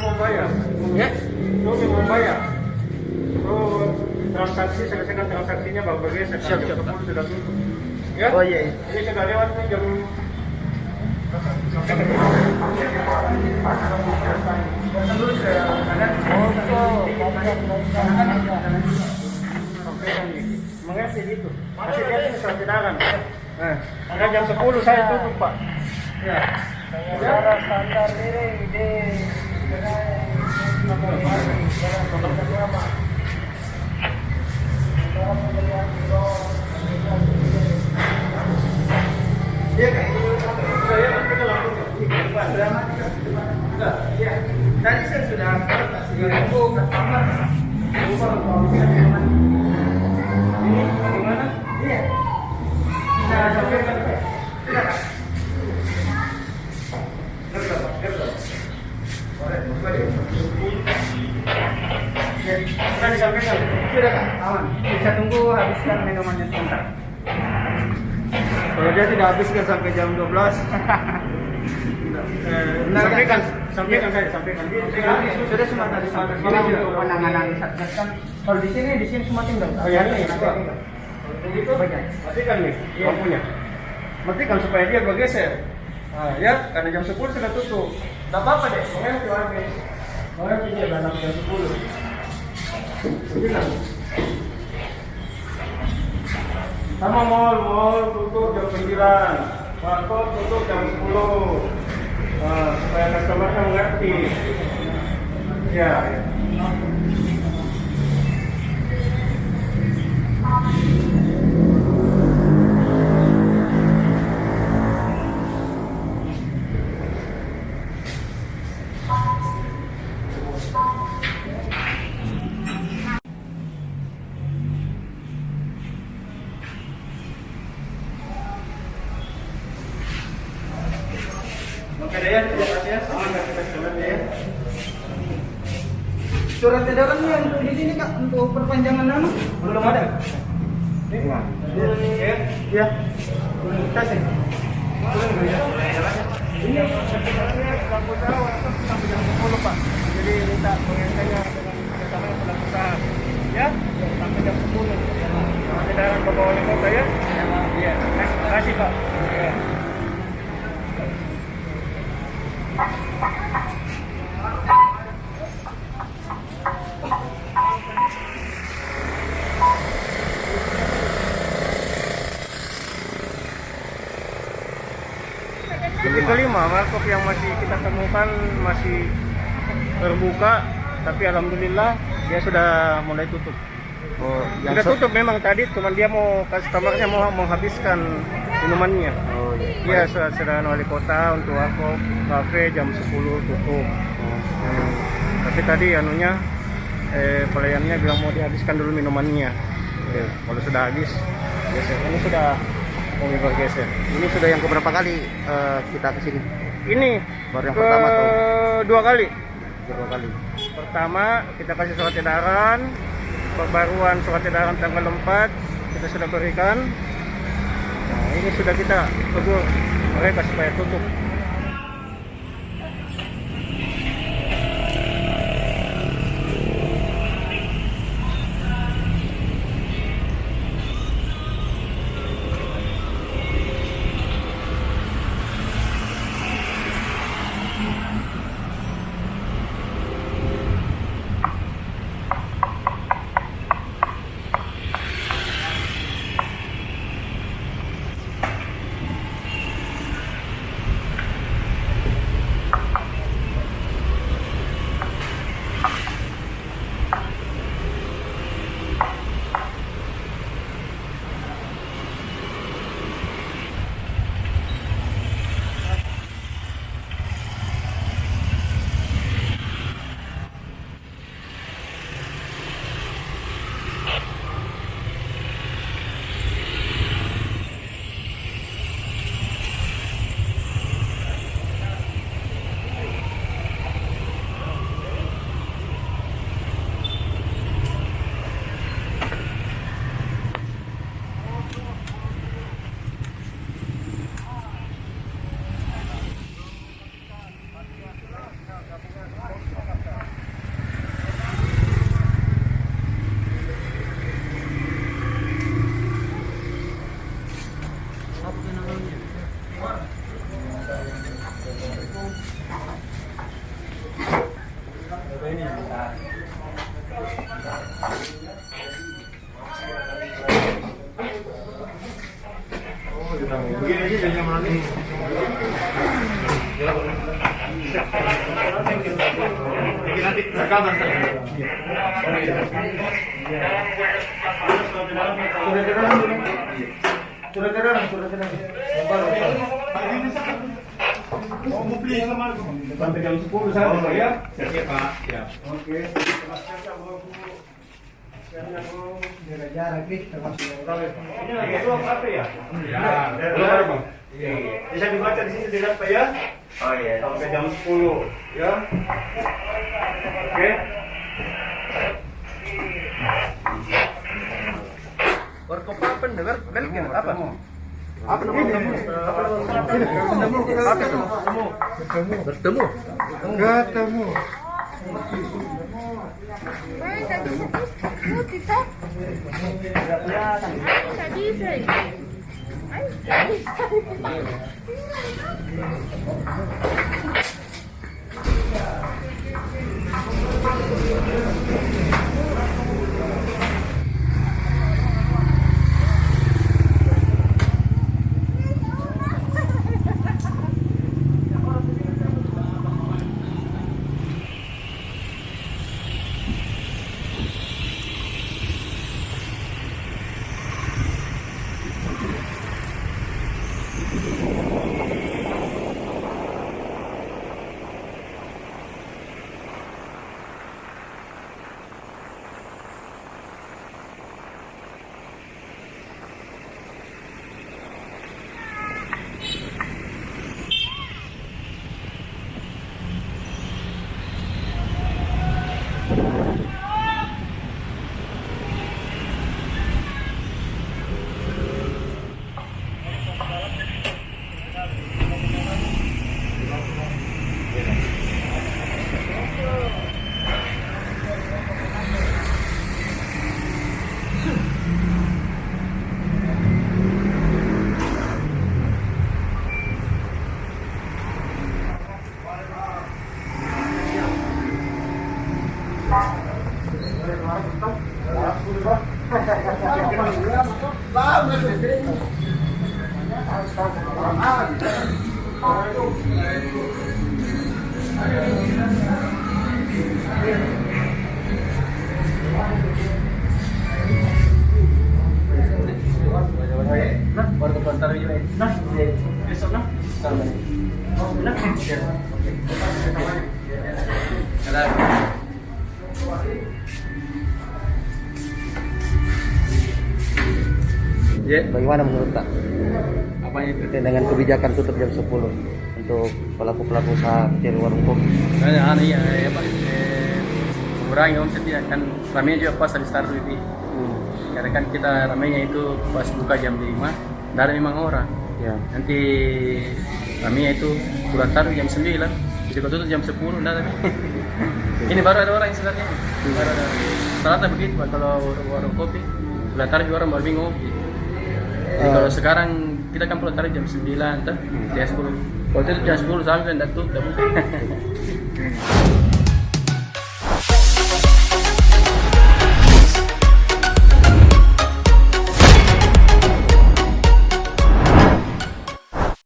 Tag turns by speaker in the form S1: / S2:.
S1: mau bayar.
S2: Ya.
S1: Lu mau bayar. Lu transaksi, selesaikan transaksinya baru bergeser.
S2: Siap,
S1: Jam
S2: siap,
S1: 10 sudah tutup. Ya?
S2: Oh iya.
S1: Ini sudah lewat nih jam sampai ke mengerti gitu. Masih dia ini surat edaran. Nah, jam 10 saya tutup, Pak. Ya.
S2: Cara standar ini di tadi saya sudah kasih info ke kamar.
S1: Ini gimana?
S2: Iya.
S1: Nah, sampai kan. Sudah disampaikan?
S2: Sudah Kak, aman. Bisa tunggu habiskan minumannya sebentar.
S1: Kalau dia tidak habiskan sampai jam 12. Sampaikan saya.
S2: Sudah semua tadi sampaikan. Ini untuk penanganan satgas kan. Kalau di sini semua tinggal.
S1: Oh ya, ini
S2: tinggal.
S1: Begitu? Matikan nih lampunya. Matikan supaya dia bergeser. Nah, ya, karena jam 10 sudah tutup.
S2: Tidak apa-apa deh.
S1: Mengerti habis. Mengerti dia dalam jam 10. Matikan. Sama mall tutup jam 9. Warkop tutup jam 10. Supaya customer-nya mengerti. Ya. Oke deh ya, terima kasih ya. Sama kita sekalian ya.
S2: Surat edarannya yang di sini Kak untuk perpanjangan nama
S1: Belum ada. Ini
S2: ya.
S1: ya.
S2: Kasih.
S1: Ini sebenarnya pelaku usaha waktu sampai jam 10 Pak. Jadi minta pengesannya dengan kerjasama yang pelaku usaha. Ya, sampai jam 10. Sama edaran Bapak Wali Kota ya. Iya. Terima kasih Pak. Ya. Titik kelima, markup yang masih kita temukan masih terbuka, tapi alhamdulillah dia sudah mulai tutup.
S2: Oh,
S1: Sudah tutup memang tadi, cuman dia mau customernya mau menghabiskan minumannya.
S2: Oh
S1: Iya,
S2: iya.
S1: sedangkan wali kota untuk warkop kafe jam 10 tutup. Tapi tadi anunya pelayannya bilang mau dihabiskan dulu minumannya. Kalau sudah habis, geser. Ini sudah mau bergeser.
S2: Ini sudah yang keberapa kali kita kesini?
S1: Ini
S2: Baru yang pertama tuh.
S1: dua kali.
S2: Berapa kali?
S1: Pertama kita kasih surat edaran, perbaruan surat edaran tanggal 4 kita sudah berikan. Nah, ini sudah kita tegur mereka supaya tutup.
S3: nanti rekaman saya.
S2: Sudah terang.
S1: Sampai jam 10 saya ya.
S3: Siap Pak. Siap.
S1: Oke.
S2: Jarak nih termasuk
S1: Ini lagi itu apa ya?
S3: Ya. Bang.
S1: Bisa dibaca di sini dilihat Pak ya.
S2: Oh iya.
S1: Sampai jam 10 ya. Oke.
S2: Berkopapen dengar belkin apa?
S1: Apa namanya?
S2: Bertemu. Baru kontar juga. Nah, besok nah. Nah. Ada.
S4: Ya, bagaimana menurut Tak?
S3: Apa itu?
S4: Dengan kebijakan tutup jam 10 untuk pelaku-pelaku usaha kecil warung kopi.
S3: Iya, Pak. Mengurangi omset ya kan ramenya juga pas di start itu. Karena kan kita ramenya itu pas buka jam 5, tidak ada 5 orang.
S4: Ya.
S3: Nanti ramenya itu bulan taruh jam 9, jadi kalau tutup jam 10, tidak ada. Ini baru ada orang yang sebenarnya. Baru ada. Rata begitu Pak, kalau warung kopi, bulan taruh juga orang baru bingung. Jadi kalau sekarang kita kan pulang taruh jam 9, jam 10. Kalau itu jam 10 sampai tidak tutup.